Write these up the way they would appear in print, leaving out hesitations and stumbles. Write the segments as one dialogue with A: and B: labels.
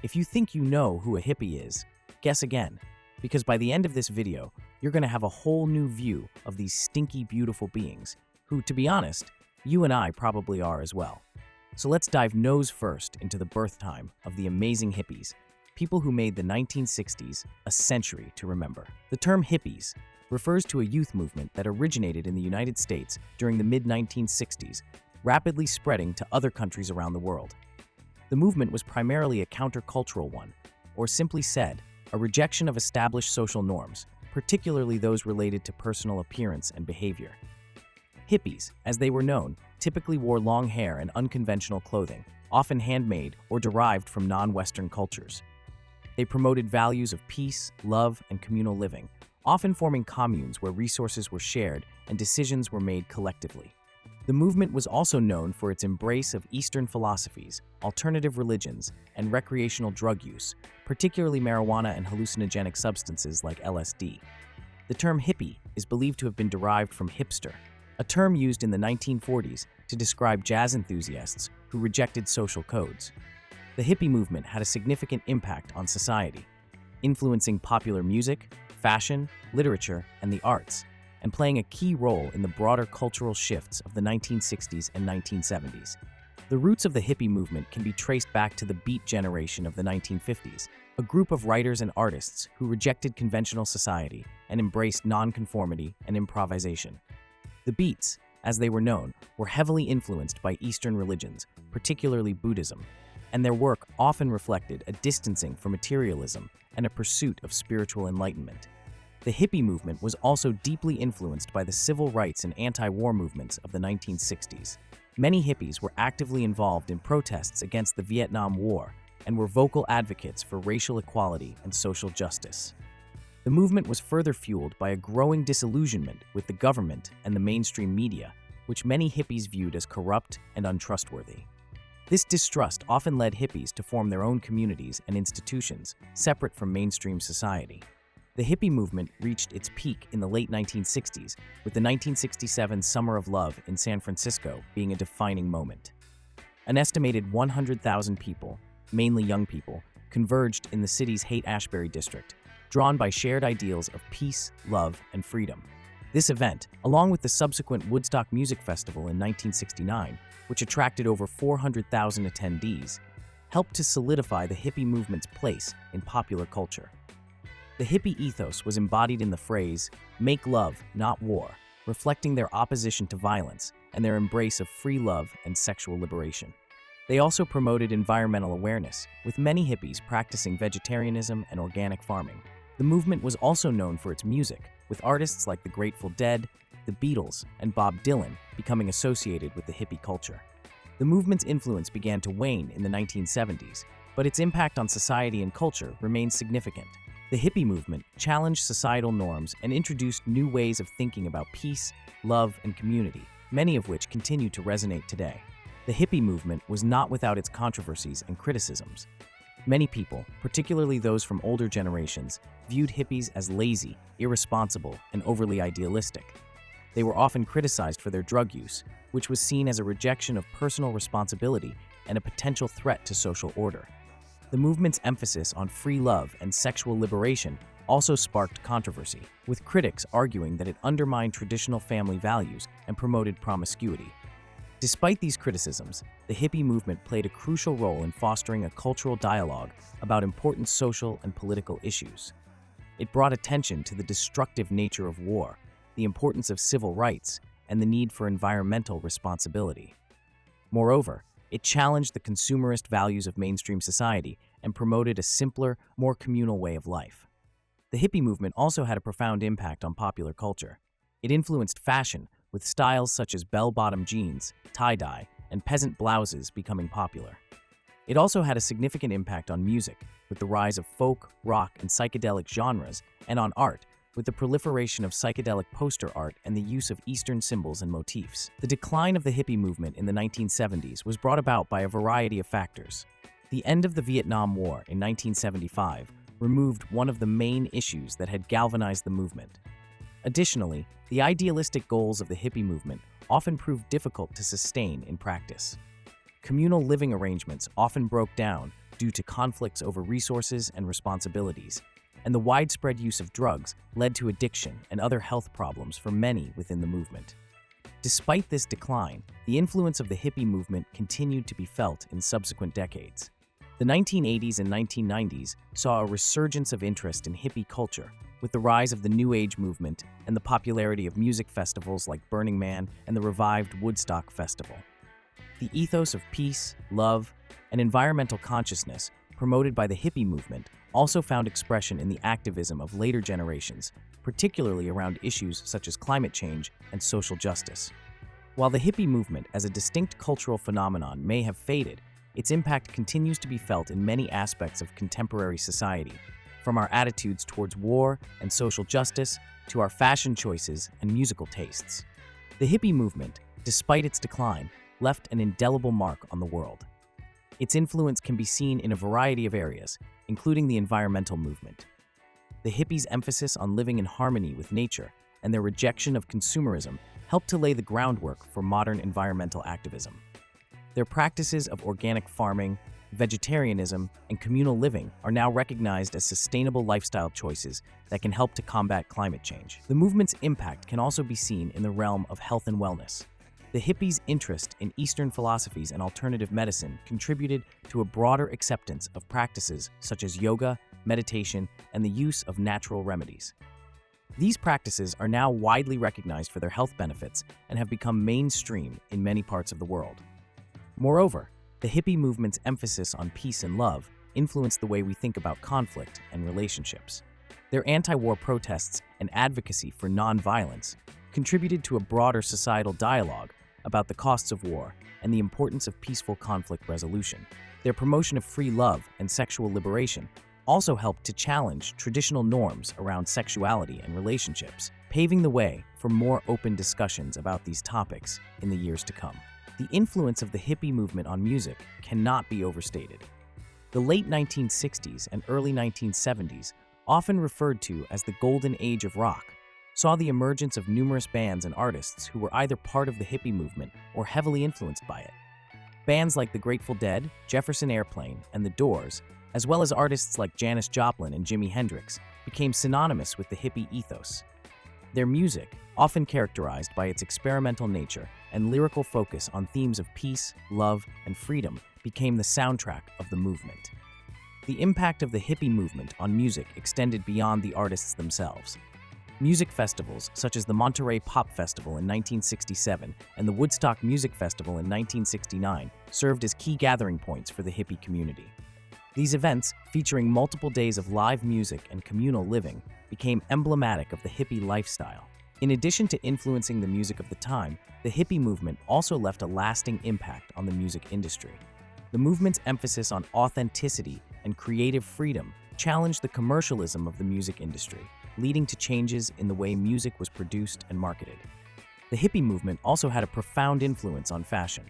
A: If you think you know who a hippie is, guess again, because by the end of this video, you're going to have a whole new view of these stinky, beautiful beings, who, to be honest, you and I probably are as well. So let's dive nose first into the birth time of the amazing hippies, people who made the 1960s a century to remember. The term hippies refers to a youth movement that originated in the United States during the mid-1960s, rapidly spreading to other countries around the world. The movement was primarily a countercultural one, or simply said, a rejection of established social norms, particularly those related to personal appearance and behavior. Hippies, as they were known, typically wore long hair and unconventional clothing, often handmade or derived from non-Western cultures. They promoted values of peace, love, and communal living, often forming communes where resources were shared and decisions were made collectively. The movement was also known for its embrace of Eastern philosophies, alternative religions, and recreational drug use, particularly marijuana and hallucinogenic substances like LSD. The term hippie is believed to have been derived from hipster, a term used in the 1940s to describe jazz enthusiasts who rejected social codes. The hippie movement had a significant impact on society, influencing popular music, fashion, literature, and the arts, and playing a key role in the broader cultural shifts of the 1960s and 1970s. The roots of the hippie movement can be traced back to the Beat generation of the 1950s, a group of writers and artists who rejected conventional society and embraced nonconformity and improvisation. The Beats, as they were known, were heavily influenced by Eastern religions, particularly Buddhism, and their work often reflected a distancing from materialism and a pursuit of spiritual enlightenment. The hippie movement was also deeply influenced by the civil rights and anti-war movements of the 1960s. Many hippies were actively involved in protests against the Vietnam War and were vocal advocates for racial equality and social justice. The movement was further fueled by a growing disillusionment with the government and the mainstream media, which many hippies viewed as corrupt and untrustworthy. This distrust often led hippies to form their own communities and institutions, separate from mainstream society. The hippie movement reached its peak in the late 1960s, with the 1967 Summer of Love in San Francisco being a defining moment. An estimated 100,000 people, mainly young people, converged in the city's Haight-Ashbury district, drawn by shared ideals of peace, love, and freedom. This event, along with the subsequent Woodstock Music Festival in 1969, which attracted over 400,000 attendees, helped to solidify the hippie movement's place in popular culture. The hippie ethos was embodied in the phrase, "Make love, not war," reflecting their opposition to violence and their embrace of free love and sexual liberation. They also promoted environmental awareness, with many hippies practicing vegetarianism and organic farming. The movement was also known for its music, with artists like the Grateful Dead, the Beatles, and Bob Dylan becoming associated with the hippie culture. The movement's influence began to wane in the 1970s, but its impact on society and culture remained significant. The hippie movement challenged societal norms and introduced new ways of thinking about peace, love, and community, many of which continue to resonate today. The hippie movement was not without its controversies and criticisms. Many people, particularly those from older generations, viewed hippies as lazy, irresponsible, and overly idealistic. They were often criticized for their drug use, which was seen as a rejection of personal responsibility and a potential threat to social order. The movement's emphasis on free love and sexual liberation also sparked controversy, with critics arguing that it undermined traditional family values and promoted promiscuity. Despite these criticisms, the hippie movement played a crucial role in fostering a cultural dialogue about important social and political issues. It brought attention to the destructive nature of war, the importance of civil rights, and the need for environmental responsibility. Moreover, it challenged the consumerist values of mainstream society and promoted a simpler, more communal way of life. The hippie movement also had a profound impact on popular culture. It influenced fashion, with styles such as bell-bottom jeans, tie-dye, and peasant blouses becoming popular. It also had a significant impact on music, with the rise of folk, rock, and psychedelic genres, and on art, with the proliferation of psychedelic poster art and the use of Eastern symbols and motifs. The decline of the hippie movement in the 1970s was brought about by a variety of factors. The end of the Vietnam War in 1975 removed one of the main issues that had galvanized the movement. Additionally, the idealistic goals of the hippie movement often proved difficult to sustain in practice. Communal living arrangements often broke down due to conflicts over resources and responsibilities, and the widespread use of drugs led to addiction and other health problems for many within the movement. Despite this decline, the influence of the hippie movement continued to be felt in subsequent decades. The 1980s and 1990s saw a resurgence of interest in hippie culture, with the rise of the New Age movement and the popularity of music festivals like Burning Man and the revived Woodstock Festival. The ethos of peace, love, and environmental consciousness promoted by the hippie movement also found expression in the activism of later generations, particularly around issues such as climate change and social justice. While the hippie movement as a distinct cultural phenomenon may have faded, its impact continues to be felt in many aspects of contemporary society, from our attitudes towards war and social justice to our fashion choices and musical tastes. The hippie movement, despite its decline, left an indelible mark on the world. Its influence can be seen in a variety of areas, including the environmental movement. The hippies' emphasis on living in harmony with nature and their rejection of consumerism helped to lay the groundwork for modern environmental activism. Their practices of organic farming, vegetarianism, and communal living are now recognized as sustainable lifestyle choices that can help to combat climate change. The movement's impact can also be seen in the realm of health and wellness. The hippies' interest in Eastern philosophies and alternative medicine contributed to a broader acceptance of practices such as yoga, meditation, and the use of natural remedies. These practices are now widely recognized for their health benefits and have become mainstream in many parts of the world. Moreover, the hippie movement's emphasis on peace and love influenced the way we think about conflict and relationships. Their anti-war protests and advocacy for nonviolence contributed to a broader societal dialogue about the costs of war and the importance of peaceful conflict resolution. Their promotion of free love and sexual liberation also helped to challenge traditional norms around sexuality and relationships, paving the way for more open discussions about these topics in the years to come. The influence of the hippie movement on music cannot be overstated. The late 1960s and early 1970s, often referred to as the golden age of rock, saw the emergence of numerous bands and artists who were either part of the hippie movement or heavily influenced by it. Bands like the Grateful Dead, Jefferson Airplane, and The Doors, as well as artists like Janis Joplin and Jimi Hendrix, became synonymous with the hippie ethos. Their music, often characterized by its experimental nature and lyrical focus on themes of peace, love, and freedom, became the soundtrack of the movement. The impact of the hippie movement on music extended beyond the artists themselves. Music festivals such as the Monterey Pop Festival in 1967 and the Woodstock Music Festival in 1969 served as key gathering points for the hippie community. These events, featuring multiple days of live music and communal living, became emblematic of the hippie lifestyle. In addition to influencing the music of the time, the hippie movement also left a lasting impact on the music industry. The movement's emphasis on authenticity and creative freedom challenged the commercialism of the music industry, leading to changes in the way music was produced and marketed. The hippie movement also had a profound influence on fashion.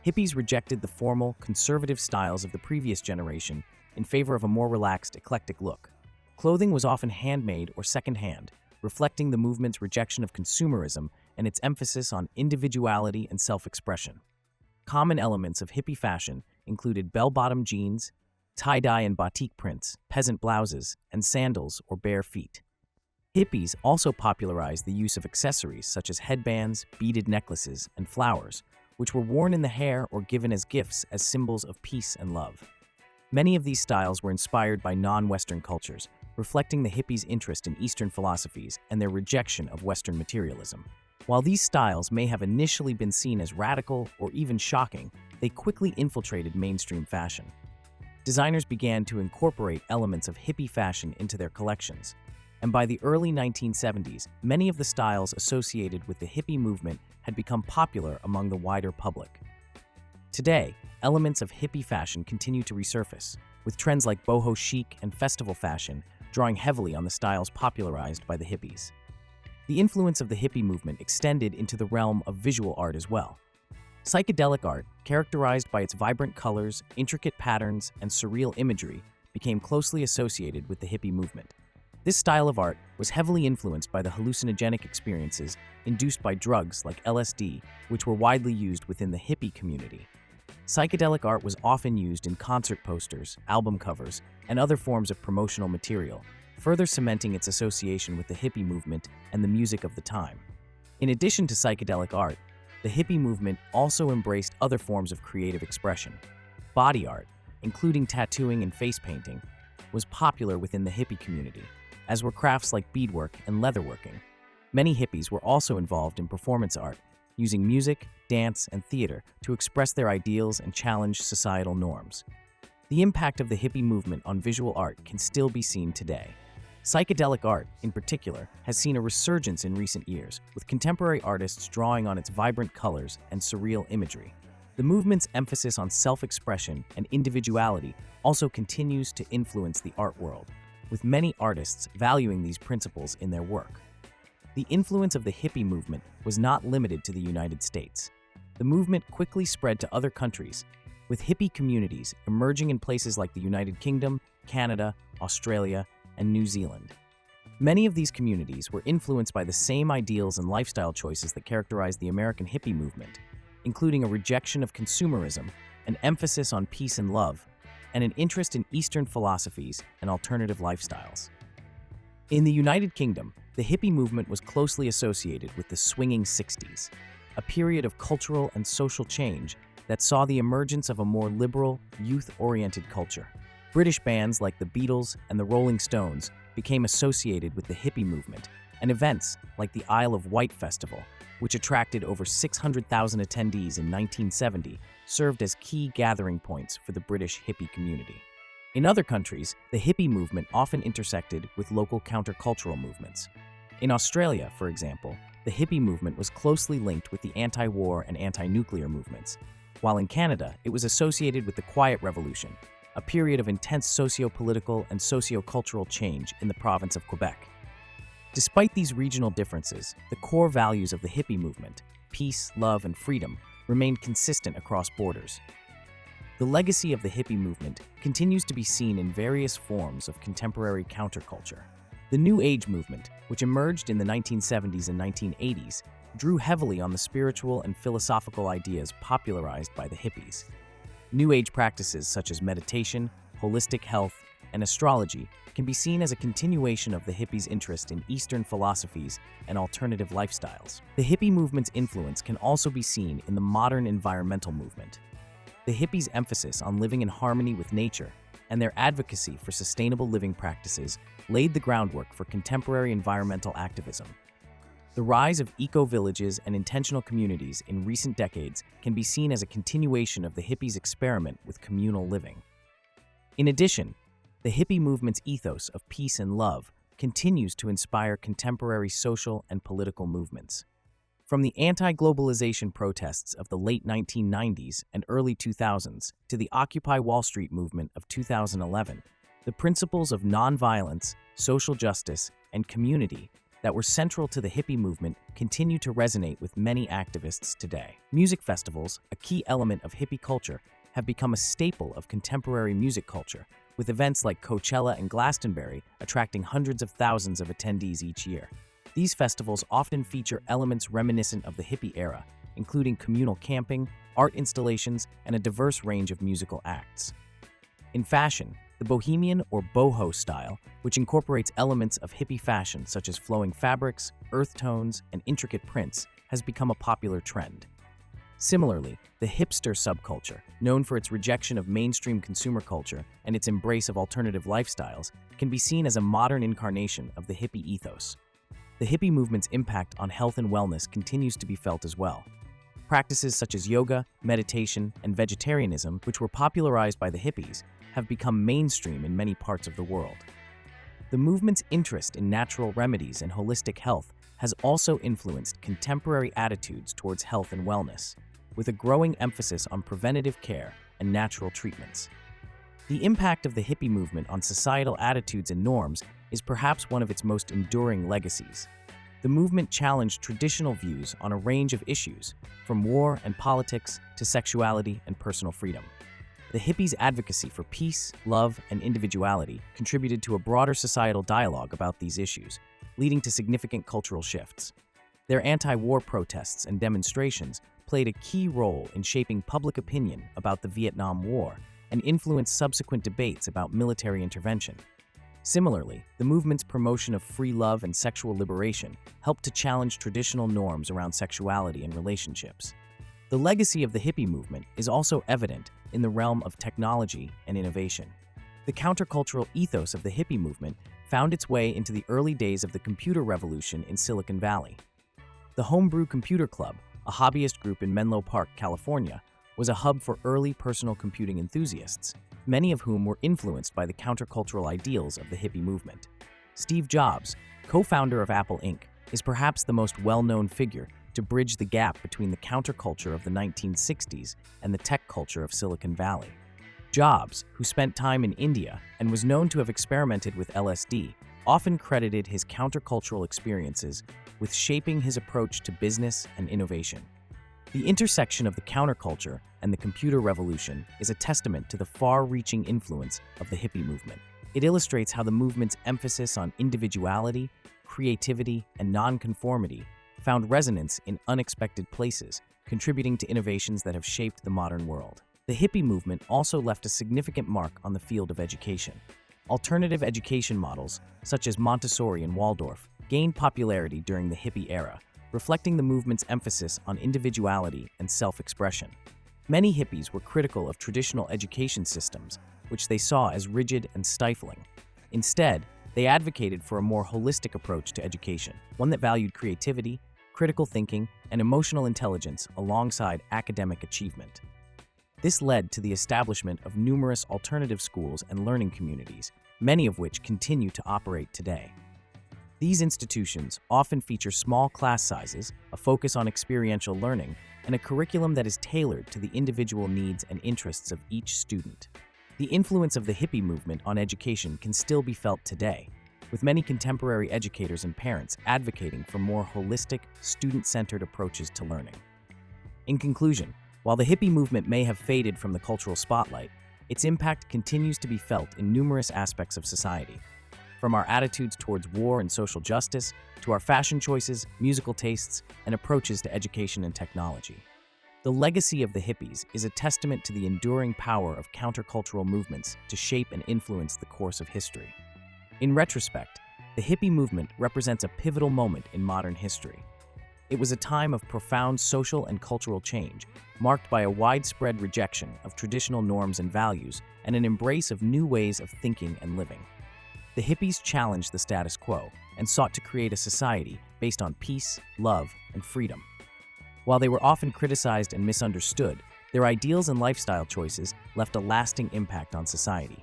A: Hippies rejected the formal, conservative styles of the previous generation in favor of a more relaxed, eclectic look. Clothing was often handmade or secondhand, reflecting the movement's rejection of consumerism and its emphasis on individuality and self-expression. Common elements of hippie fashion included bell-bottom jeans, tie-dye and batik prints, peasant blouses, and sandals or bare feet. Hippies also popularized the use of accessories such as headbands, beaded necklaces, and flowers, which were worn in the hair or given as gifts as symbols of peace and love. Many of these styles were inspired by non-Western cultures, reflecting the hippies' interest in Eastern philosophies and their rejection of Western materialism. While these styles may have initially been seen as radical or even shocking, they quickly infiltrated mainstream fashion. Designers began to incorporate elements of hippie fashion into their collections, and by the early 1970s, many of the styles associated with the hippie movement had become popular among the wider public. Today, elements of hippie fashion continue to resurface, with trends like boho chic and festival fashion drawing heavily on the styles popularized by the hippies. The influence of the hippie movement extended into the realm of visual art as well. Psychedelic art, characterized by its vibrant colors, intricate patterns, and surreal imagery, became closely associated with the hippie movement. This style of art was heavily influenced by the hallucinogenic experiences induced by drugs like LSD, which were widely used within the hippie community. Psychedelic art was often used in concert posters, album covers, and other forms of promotional material, further cementing its association with the hippie movement and the music of the time. In addition to psychedelic art, the hippie movement also embraced other forms of creative expression. Body art, including tattooing and face painting, was popular within the hippie community, as were crafts like beadwork and leatherworking. Many hippies were also involved in performance art, using music, dance, and theater to express their ideals and challenge societal norms. The impact of the hippie movement on visual art can still be seen today. Psychedelic art, in particular, has seen a resurgence in recent years, with contemporary artists drawing on its vibrant colors and surreal imagery. The movement's emphasis on self-expression and individuality also continues to influence the art world, with many artists valuing these principles in their work. The influence of the hippie movement was not limited to the United States. The movement quickly spread to other countries, with hippie communities emerging in places like the United Kingdom, Canada, Australia, and New Zealand. Many of these communities were influenced by the same ideals and lifestyle choices that characterized the American hippie movement, including a rejection of consumerism, an emphasis on peace and love, and an interest in Eastern philosophies and alternative lifestyles. In the United Kingdom, the hippie movement was closely associated with the swinging 60s, a period of cultural and social change that saw the emergence of a more liberal, youth-oriented culture. British bands like the Beatles and the Rolling Stones became associated with the hippie movement, and events like the Isle of Wight Festival, which attracted over 600,000 attendees in 1970, served as key gathering points for the British hippie community. In other countries, the hippie movement often intersected with local countercultural movements. In Australia, for example, the hippie movement was closely linked with the anti-war and anti-nuclear movements, while in Canada, it was associated with the Quiet Revolution, a period of intense socio-political and socio-cultural change in the province of Quebec. Despite these regional differences, the core values of the hippie movement, peace, love, and freedom, remained consistent across borders. The legacy of the hippie movement continues to be seen in various forms of contemporary counterculture. The New Age movement, which emerged in the 1970s and 1980s, drew heavily on the spiritual and philosophical ideas popularized by the hippies. New Age practices such as meditation, holistic health, and astrology can be seen as a continuation of the hippies' interest in Eastern philosophies and alternative lifestyles. The hippie movement's influence can also be seen in the modern environmental movement. The hippies' emphasis on living in harmony with nature and their advocacy for sustainable living practices laid the groundwork for contemporary environmental activism. The rise of eco-villages and intentional communities in recent decades can be seen as a continuation of the hippies' experiment with communal living. In addition, the hippie movement's ethos of peace and love continues to inspire contemporary social and political movements. From the anti-globalization protests of the late 1990s and early 2000s to the Occupy Wall Street movement of 2011, the principles of nonviolence, social justice, and community that were central to the hippie movement continue to resonate with many activists today. Music festivals, a key element of hippie culture, have become a staple of contemporary music culture, with events like Coachella and Glastonbury attracting hundreds of thousands of attendees each year. These festivals often feature elements reminiscent of the hippie era, including communal camping, art installations, and a diverse range of musical acts. In fashion, the bohemian or boho style, which incorporates elements of hippie fashion such as flowing fabrics, earth tones, and intricate prints, has become a popular trend. Similarly, the hipster subculture, known for its rejection of mainstream consumer culture and its embrace of alternative lifestyles, can be seen as a modern incarnation of the hippie ethos. The hippie movement's impact on health and wellness continues to be felt as well. Practices such as yoga, meditation, and vegetarianism, which were popularized by the hippies, have become mainstream in many parts of the world. The movement's interest in natural remedies and holistic health has also influenced contemporary attitudes towards health and wellness, with a growing emphasis on preventative care and natural treatments. The impact of the hippie movement on societal attitudes and norms is perhaps one of its most enduring legacies. The movement challenged traditional views on a range of issues, from war and politics to sexuality and personal freedom. The hippies' advocacy for peace, love, and individuality contributed to a broader societal dialogue about these issues, leading to significant cultural shifts. Their anti-war protests and demonstrations played a key role in shaping public opinion about the Vietnam War and influenced subsequent debates about military intervention. Similarly, the movement's promotion of free love and sexual liberation helped to challenge traditional norms around sexuality and relationships. The legacy of the hippie movement is also evident in the realm of technology and innovation. The countercultural ethos of the hippie movement found its way into the early days of the computer revolution in Silicon Valley. The Homebrew Computer Club, a hobbyist group in Menlo Park, California, was a hub for early personal computing enthusiasts, many of whom were influenced by the countercultural ideals of the hippie movement. Steve Jobs, co-founder of Apple Inc., is perhaps the most well-known figure to bridge the gap between the counterculture of the 1960s and the tech culture of Silicon Valley. Jobs, who spent time in India and was known to have experimented with LSD, often credited his countercultural experiences with shaping his approach to business and innovation. The intersection of the counterculture and the computer revolution is a testament to the far-reaching influence of the hippie movement. It illustrates how the movement's emphasis on individuality, creativity, and nonconformity found resonance in unexpected places, contributing to innovations that have shaped the modern world. The hippie movement also left a significant mark on the field of education. Alternative education models, such as Montessori and Waldorf, gained popularity during the hippie era, reflecting the movement's emphasis on individuality and self-expression. Many hippies were critical of traditional education systems, which they saw as rigid and stifling. Instead, they advocated for a more holistic approach to education, one that valued creativity, critical thinking, and emotional intelligence alongside academic achievement. This led to the establishment of numerous alternative schools and learning communities, many of which continue to operate today. These institutions often feature small class sizes, a focus on experiential learning, and a curriculum that is tailored to the individual needs and interests of each student. The influence of the hippie movement on education can still be felt today, with many contemporary educators and parents advocating for more holistic, student-centered approaches to learning. In conclusion, while the hippie movement may have faded from the cultural spotlight, its impact continues to be felt in numerous aspects of society. From our attitudes towards war and social justice, to our fashion choices, musical tastes, and approaches to education and technology. The legacy of the hippies is a testament to the enduring power of countercultural movements to shape and influence the course of history. In retrospect, the hippie movement represents a pivotal moment in modern history. It was a time of profound social and cultural change, marked by a widespread rejection of traditional norms and values and an embrace of new ways of thinking and living. The hippies challenged the status quo and sought to create a society based on peace, love, and freedom. While they were often criticized and misunderstood, their ideals and lifestyle choices left a lasting impact on society.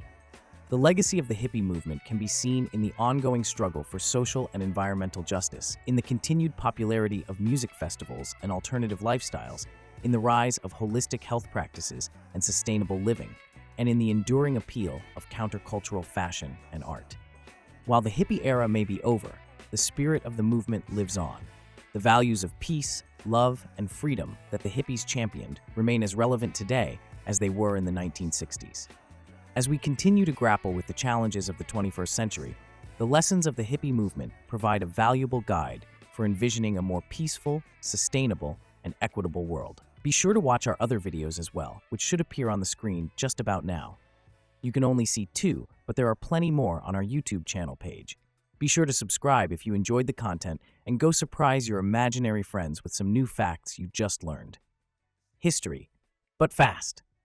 A: The legacy of the hippie movement can be seen in the ongoing struggle for social and environmental justice, in the continued popularity of music festivals and alternative lifestyles, in the rise of holistic health practices and sustainable living, and in the enduring appeal of countercultural fashion and art. While the hippie era may be over, the spirit of the movement lives on. The values of peace, love, and freedom that the hippies championed remain as relevant today as they were in the 1960s. As we continue to grapple with the challenges of the 21st century, the lessons of the hippie movement provide a valuable guide for envisioning a more peaceful, sustainable, and equitable world. Be sure to watch our other videos as well, which should appear on the screen just about now. You can only see 2, but there are plenty more on our YouTube channel page. Be sure to subscribe if you enjoyed the content and go surprise your imaginary friends with some new facts you just learned. History, but fast.